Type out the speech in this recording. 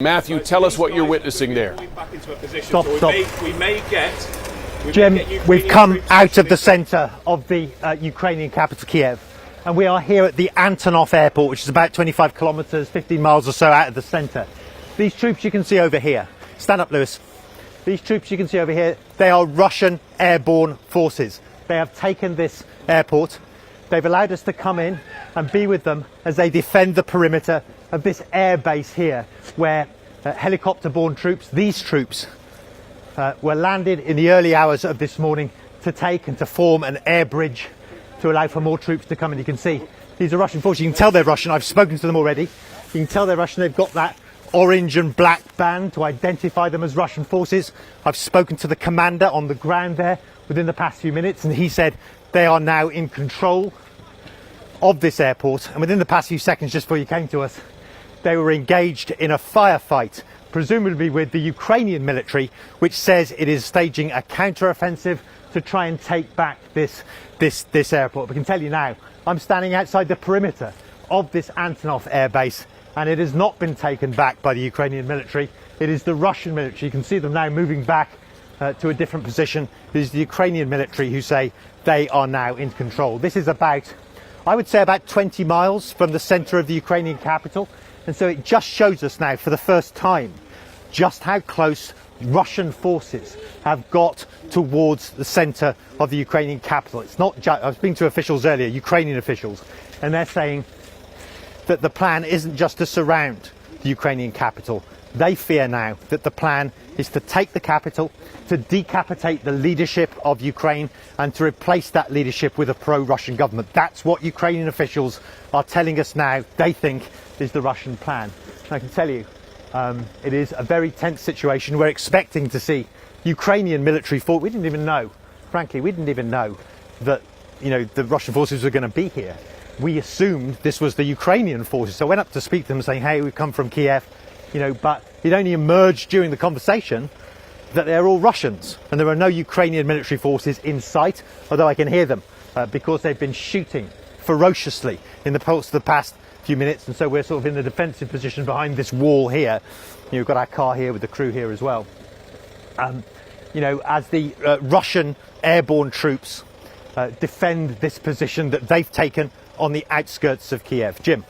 Matthew, tell us what you're witnessing there. Stop. Jim, we've come out of the centre of the Ukrainian capital, Kyiv, and we are here at the Antonov airport, which is about 25 kilometres, 15 miles or so out of the centre. These troops you can see over here, stand up, Lewis. These troops you can see over here, they are Russian airborne forces. They have taken this airport. They've allowed us to come in and be with them as they defend the perimeter of this air base here, where helicopter-borne troops, these troops, were landed in the early hours of this morning to take and to form an air bridge to allow for more troops to come in. You can see these are Russian forces. You can tell they're Russian. I've spoken to them already. You can tell they're Russian. They've got that orange and black band to identify them as Russian forces. I've spoken to the commander on the ground there within the past few minutes, and he said they are now in control of this airport. And within the past few seconds, just before you came to us, they were engaged in a firefight, presumably with the Ukrainian military, which says it is staging a counter-offensive to try and take back this airport. We can tell you now, I'm standing outside the perimeter of this Antonov airbase, and it has not been taken back by the Ukrainian military. It is the Russian military. You can see them now moving back to a different position. It is the Ukrainian military who say they are now in control. This is about, I would say, about 20 miles from the centre of the Ukrainian capital. And so it just shows us now for the first time just how close Russian forces have got towards the centre of the Ukrainian capital. It's not just, I was speaking to officials earlier, Ukrainian officials, and they're saying that the plan isn't just to surround the Ukrainian capital. They fear now that the plan is to take the capital, to decapitate the leadership of Ukraine, and to replace that leadership with a pro-Russian government. That's what Ukrainian officials are telling us now they think is the Russian plan. And I can tell you, it is a very tense situation. We're expecting to see Ukrainian military force. We didn't even know, frankly, we didn't even know that, you know, the Russian forces were going to be here. We assumed this was the Ukrainian forces. So I went up to speak to them saying, hey, we've come from Kyiv, you know, but it only emerged during the conversation that they're all Russians and there are no Ukrainian military forces in sight, although I can hear them because they've been shooting ferociously in the course of the past few minutes, and so we're sort of in the defensive position behind this wall here. You've got our car here with the crew here as well. You know, as the Russian airborne troops defend this position that they've taken on the outskirts of Kyiv. Jim.